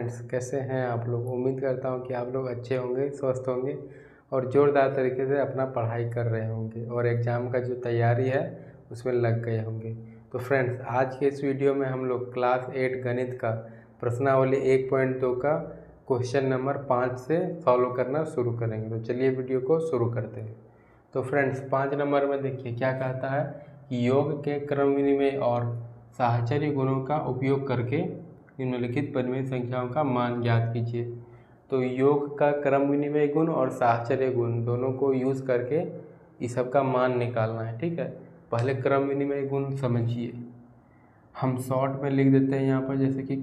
Friends, कैसे हैं आप लोग। उम्मीद करता हूं कि आप लोग अच्छे होंगे, स्वस्थ होंगे और ज़ोरदार तरीके से अपना पढ़ाई कर रहे होंगे और एग्ज़ाम का जो तैयारी है उसमें लग गए होंगे। तो फ्रेंड्स, आज के इस वीडियो में हम लोग क्लास 8 गणित का प्रश्नावली 1.2 का क्वेश्चन नंबर 5 से सॉल्व करना शुरू करेंगे। तो चलिए वीडियो को शुरू करते हैं। तो फ्रेंड्स, 5 नंबर में देखिए क्या कहता है कि योग के क्रम विनिमय और साहचर्य गुणों का उपयोग करके निम्नलिखित परिमेय संख्याओं का मान ज्ञात कीजिए। तो योग का क्रम विनिमय गुण और साहचर्य गुण दोनों को यूज़ करके इस सब का मान निकालना है। ठीक है, पहले क्रम विनिमय गुण समझिए। हम शॉर्ट में लिख देते हैं यहाँ पर, जैसे कि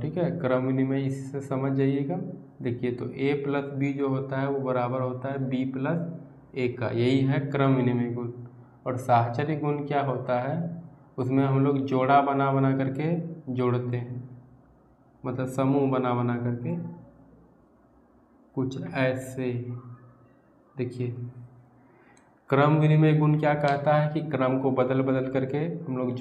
ठीक है, क्रम विनिमय इससे समझ जाइएगा। देखिए, तो a प्लस बी जो होता है वो बराबर होता है b प्लस a का, यही है क्रम विनिमय गुण। और साहचर्य गुण क्या होता है, उसमें हम लोग जोड़ा बना बना करके जोड़ते हैं, मतलब समूह बना बना करके कुछ ऐसे। देखिए, क्रम विनिमय गुण क्या कहता है कि क्रम को बदल बदल करके हम लोग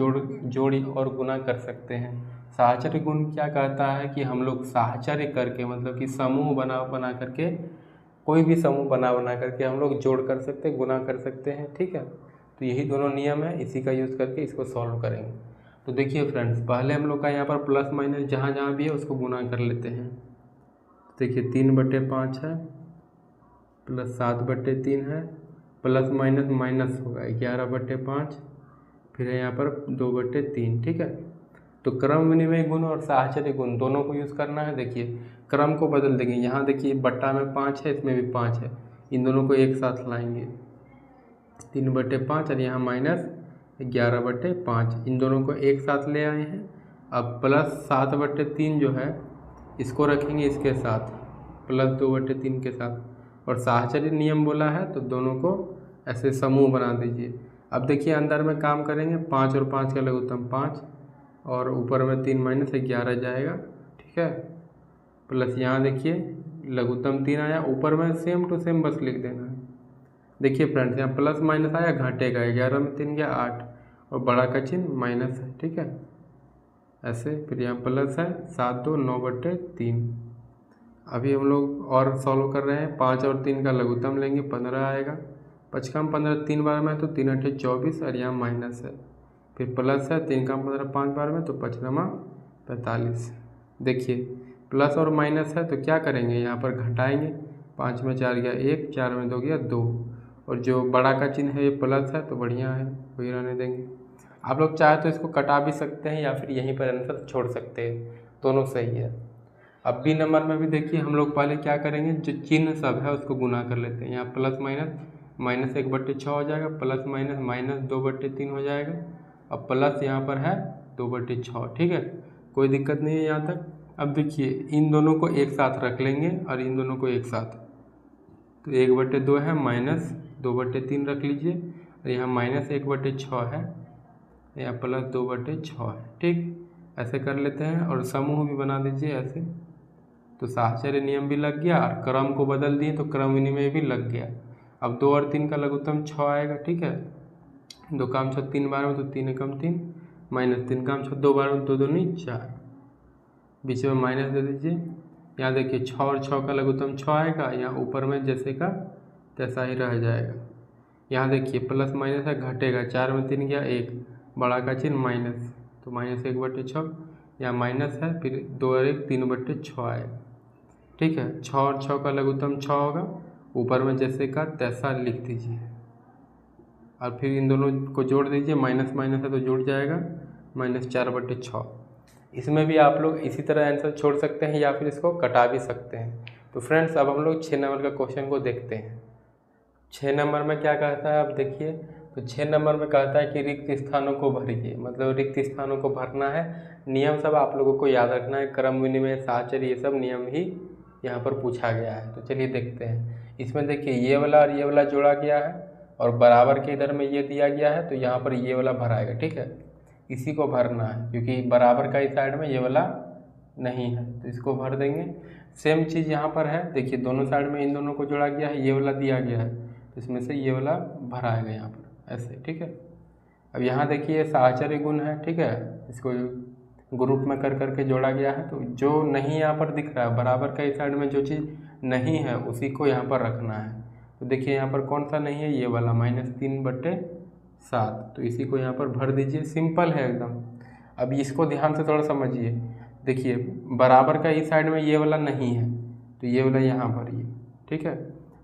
जोड़ी और गुना कर सकते हैं। साहचर्य गुण क्या कहता है कि हम लोग साहचर्य करके, मतलब कि समूह बना बना करके, कोई भी समूह बना बना करके हम लोग जोड़ कर सकते हैं, गुना कर सकते हैं। ठीक है, तो यही दोनों नियम है, इसी का यूज़ करके इसको सॉल्व करेंगे। तो देखिए फ्रेंड्स, पहले हम लोग का यहाँ पर प्लस माइनस जहाँ जहाँ भी है उसको गुना कर लेते हैं। देखिए 3/5 है, प्लस 7/3 है, प्लस माइनस माइनस होगा 11/5, फिर है यहाँ पर 2/3। ठीक है, तो क्रम विनिमय गुण और साहचर्य गुण दोनों को यूज़ करना है। देखिए, क्रम को बदल देंगे। यहाँ देखिए बट्टा में 5 है, इसमें भी 5 है, इन दोनों को एक साथ लाएंगे 3/5 और यहाँ माइनस 11/5, इन दोनों को एक साथ ले आए हैं। अब प्लस 7/3 जो है इसको रखेंगे इसके साथ, प्लस 2/3 के साथ, और साहचर्य नियम बोला है तो दोनों को ऐसे समूह बना दीजिए। अब देखिए अंदर में काम करेंगे, 5 और 5 का लघुत्तम 5 और ऊपर में 3 माइनस 11 जाएगा। ठीक है, प्लस यहाँ देखिए लघुत्तम 3 आया, ऊपर में सेम टू सेम बस लिख देना है। देखिए फ्रेंड्स, यहाँ प्लस माइनस आया, घटेगा, 11 में 3 गया 8 और बड़ा का चिन्ह माइनस है। ठीक है, ऐसे, फिर यहाँ प्लस है 7 2 9/3। अभी हम लोग और सॉल्व कर रहे हैं। 5 और 3 का लघुत्तम लेंगे, 15 आएगा, 5 का 15 3 बार में तो 3 8 24 और यहाँ माइनस है, फिर प्लस है 3 का 15 5 बार में तो 5 9 45। देखिए प्लस और माइनस है तो क्या करेंगे, यहाँ पर घटाएंगे, 5 में 4 गया 1, 4 में 2 गया 2, और जो बड़ा का चिन्ह है ये प्लस है तो बढ़िया है, वही रहने देंगे। आप लोग चाहे तो इसको कटा भी सकते हैं या फिर यहीं पर आंसर छोड़ सकते हैं, दोनों सही है। अब बी नंबर में भी देखिए हम लोग पहले क्या करेंगे, जो चिन्ह सब है उसको गुना कर लेते हैं। यहाँ प्लस माइनस, माइनस 1/6 हो जाएगा, प्लस माइनस माइनस 2/3 हो जाएगा, अब प्लस यहाँ पर है 2/6। ठीक है, कोई दिक्कत नहीं है यहाँ तक। अब देखिए इन दोनों को एक साथ रख लेंगे और इन दोनों को एक साथ, तो 1/2 है, माइनस 2/3 रख लीजिए, और यहाँ माइनस 1/6 है, यहाँ प्लस 2/6 है। ठीक, ऐसे कर लेते हैं और समूह भी बना दीजिए ऐसे। तो साहचर्य नियम भी लग गया और क्रम को बदल दिए तो क्रम विनिमय भी लग गया। अब 2 और 3 का लघुत्तम 6 आएगा। ठीक है, 2 काम 6 3 बार में तो 3 एकम 3, माइनस 3 काम 6 2 बार में 2 दूनी 4, बीच में माइनस दे दीजिए। यहाँ देखिए 6 और 6 का लघुत्तम 6 आएगा, यहाँ ऊपर में जैसे का तैसा ही रह जाएगा। यहाँ देखिए प्लस माइनस है, घटेगा, 4 में 3 गया 1, बड़ा का चिन्ह माइनस, तो माइनस 1/6, यहाँ माइनस है, फिर 2 और 1 3/6 आएगा। ठीक है, 6 और 6 का लघुत्तम 6 होगा, ऊपर में जैसे का तैसा लिख दीजिए और फिर इन दोनों को जोड़ दीजिए, माइनस माइनस है तो जुड़ जाएगा, माइनस 4/6। इसमें भी आप लोग इसी तरह आंसर छोड़ सकते हैं या फिर इसको कटा भी सकते हैं। तो फ्रेंड्स, अब हम लोग 6 नंबर का क्वेश्चन को देखते हैं। 6 नंबर में क्या कहता है, अब देखिए, तो 6 नंबर में कहता है कि रिक्त स्थानों को भरिए, मतलब रिक्त स्थानों को भरना है। नियम सब आप लोगों को याद रखना है, क्रम विनिमय साहचर्य ये सब नियम ही यहाँ पर पूछा गया है। तो चलिए देखते हैं। इसमें देखिए ये वाला और ये वाला जोड़ा गया है और बराबर के इधर में ये दिया गया है, तो यहाँ पर ये वाला भराएगा। ठीक है, इसी को भरना है क्योंकि बराबर का इस साइड में ये वाला नहीं है, तो इसको भर देंगे। सेम चीज़ यहाँ पर है, देखिए दोनों साइड में इन दोनों को जोड़ा गया है, ये वाला दिया गया है, तो इसमें से ये वाला भराएगा यहाँ पर ऐसे। ठीक है, अब यहाँ देखिए साहचर्य गुण है। ठीक है, इसको ग्रुप में कर करके जोड़ा गया है। तो जो नहीं यहाँ पर दिख रहा है बराबर का इस साइड में जो चीज़ नहीं है उसी को यहाँ पर रखना है। तो देखिए यहाँ पर कौन सा नहीं है, ये वाला -3/7, तो इसी को यहाँ पर भर दीजिए। सिंपल है एकदम। अब इसको ध्यान से थोड़ा समझिए। देखिए बराबर का इस साइड में ये वाला नहीं है तो ये वाला यहाँ भरिए, ठीक है।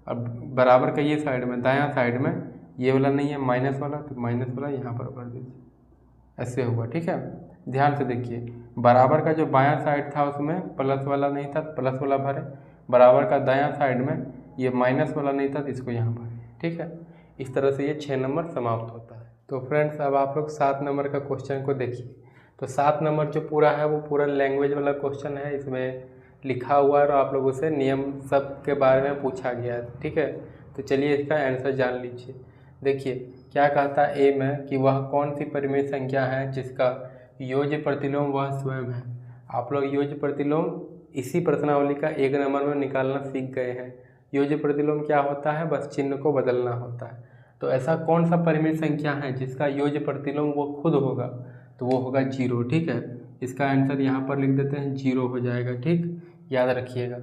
अब बराबर का ये साइड में दायां साइड में ये वाला नहीं है माइनस वाला, तो माइनस वाला यहाँ पर भर दीजिए, ऐसे हुआ, ठीक है। ध्यान से देखिए, बराबर का जो बायां साइड था उसमें प्लस वाला नहीं था, प्लस वाला भरे। बराबर का दायां साइड में ये माइनस वाला नहीं था तो इसको यहाँ भरे, ठीक है। इस तरह से ये 6 नंबर समाप्त होता है। तो फ्रेंड्स अब आप लोग 7 नंबर का क्वेश्चन को देखिए। तो 7 नंबर जो पूरा है वो पूरा लैंग्वेज वाला क्वेश्चन है। इसमें लिखा हुआ है और आप लोगों से नियम सब के बारे में पूछा गया है, ठीक है। तो चलिए इसका आंसर जान लीजिए। देखिए क्या कहता है ए में कि वह कौन सी परिमेय संख्या है जिसका योज्य प्रतिलोम वह स्वयं है। आप लोग योज्य प्रतिलोम इसी प्रश्नावली का 1 नंबर में निकालना सीख गए हैं। योज्य प्रतिलोम क्या होता है, बस चिन्ह को बदलना होता है। तो ऐसा कौन सा परिमेय संख्या है जिसका योज्य प्रतिलोम वो खुद होगा, तो वो होगा 0, ठीक है। इसका आंसर यहाँ पर लिख देते हैं, 0 हो जाएगा, ठीक, याद रखिएगा।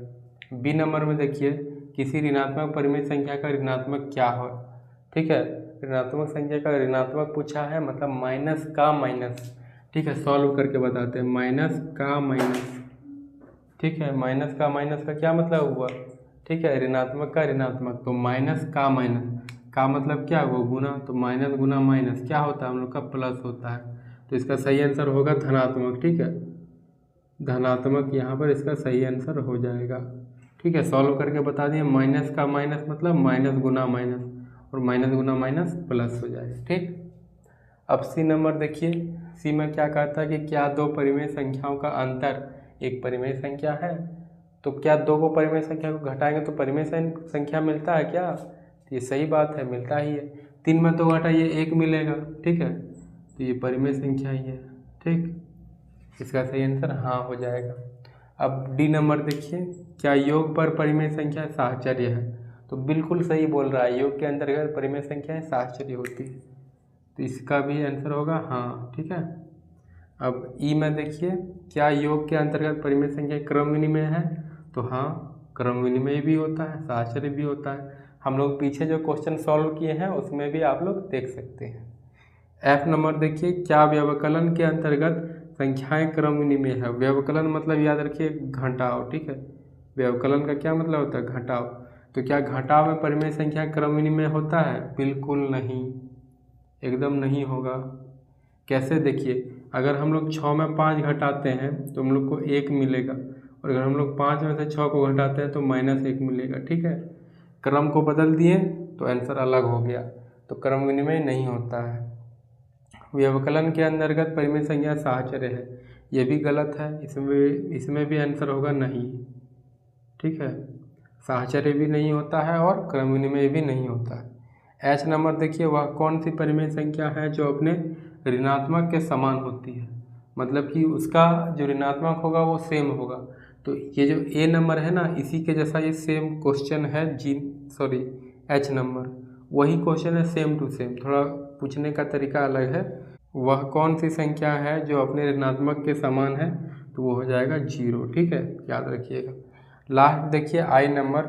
बी नंबर में देखिए, किसी ऋणात्मक परिमेय संख्या का ऋणात्मक क्या हो, ठीक है। ऋणात्मक संख्या का ऋणात्मक पूछा है, मतलब माइनस का माइनस, ठीक है। सॉल्व करके बताते हैं, माइनस का माइनस, ठीक है। माइनस का क्या मतलब हुआ, ठीक है, ऋणात्मक का ऋणात्मक, तो माइनस का मतलब क्या हुआ, गुना, तो माइनस गुना माइनस क्या होता है हम लोग का, प्लस होता है। तो इसका सही आंसर होगा धनात्मक, ठीक है, धनात्मक यहाँ पर इसका सही आंसर हो जाएगा, ठीक है। सॉल्व करके बता दिए, माइनस का माइनस मतलब माइनस गुना माइनस, और माइनस गुना माइनस प्लस हो जाएगा, ठीक। अब सी नंबर देखिए, सी में क्या कहता है कि क्या दो परिमेय संख्याओं का अंतर एक परिमेय संख्या है। तो क्या दो को परिमेय संख्या को घटाएंगे तो परिमेय संख्या मिलता है क्या, ये सही बात है, मिलता ही है। 3 में 2 घटाइए 1 मिलेगा, ठीक है, तो ये परिमेय संख्या ही है, ठीक। इसका सही आंसर हाँ हो जाएगा। अब डी नंबर देखिए, क्या योग पर परिमेय संख्या साहचर्य है। तो बिल्कुल सही बोल रहा है, योग के अंतर्गत परिमेय संख्या साहचर्य होती है, तो इसका भी आंसर होगा हाँ, ठीक है। अब ई में देखिए, क्या योग के अंतर्गत परिमेय संख्या क्रम विनिमय है। तो हाँ, क्रम विनिमय भी होता है, साहचर्य भी होता है। हम लोग पीछे जो क्वेश्चन सॉल्व किए हैं उसमें भी आप लोग देख सकते हैं। एफ नंबर देखिए, क्या व्यवकलन के अंतर्गत संख्याएं क्रम विनिमय है। व्यवकलन मतलब याद रखिए घटाव, ठीक है। व्यवकलन का क्या मतलब होता है, घटाव। तो क्या घटाव में परिमेय संख्या क्रम विनिमय होता है, बिल्कुल नहीं, एकदम नहीं होगा। कैसे, देखिए अगर हम लोग 6 में 5 घटाते हैं तो हम लोग को 1 मिलेगा, और अगर हम लोग 5 में से 6 को घटाते हैं तो -1 मिलेगा, ठीक है। क्रम को बदल दिए तो आंसर अलग हो गया, तो क्रम विनिमय नहीं होता है। व्यवकलन के अंतर्गत परिमेय संख्या साहचर्य है, ये भी गलत है, इसमें भी आंसर होगा नहीं, ठीक है। साहचर्य भी नहीं होता है और क्रम विनिमय भी नहीं होता है। एच नंबर देखिए, वह कौन सी परिमेय संख्या है जो अपने ऋणात्मक के समान होती है, मतलब कि उसका जो ऋणात्मक होगा वो सेम होगा। तो ये जो ए नंबर है ना, इसी के जैसा ये सेम क्वेश्चन है एच नंबर, वही क्वेश्चन है सेम टू सेम, थोड़ा पूछने का तरीका अलग है। वह कौन सी संख्या है जो अपने ऋणात्मक के समान है, तो वो हो जाएगा 0, ठीक है, याद रखिएगा। लास्ट देखिए आई नंबर,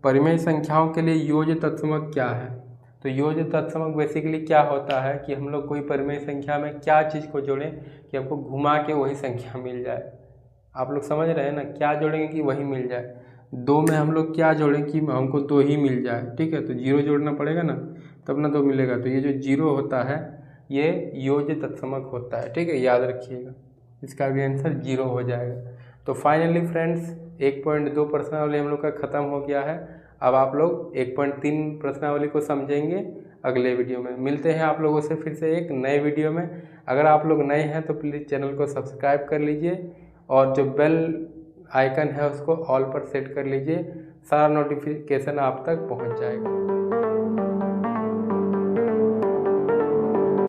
परिमेय संख्याओं के लिए योज्य तत्समक क्या है। तो योज्य तत्समक बेसिकली क्या होता है कि हम लोग कोई परिमेय संख्या में क्या चीज़ को जोड़ें कि हमको घुमा के वही संख्या मिल जाए। आप लोग समझ रहे हैं ना, क्या जोड़ेंगे कि वही मिल जाए। 2 में हम लोग क्या जोड़ें कि हमको 2 ही मिल जाए, ठीक है, तो 0 जोड़ना पड़ेगा ना, तब ना 2 मिलेगा। तो ये जो 0 होता है ये योज्य तत्समक होता है, ठीक है, याद रखिएगा। इसका भी आंसर 0 हो जाएगा। तो फाइनली फ्रेंड्स 1.2 प्रश्नावली हम लोग का ख़त्म हो गया है। अब आप लोग 1.3 प्रश्नावली को समझेंगे अगले वीडियो में। मिलते हैं आप लोगों से फिर से एक नए वीडियो में। अगर आप लोग नए हैं तो प्लीज़ चैनल को सब्सक्राइब कर लीजिए और जो बेल आइकन है उसको ऑल पर सेट कर लीजिए, सारा नोटिफिकेशन आप तक पहुंच जाएगा।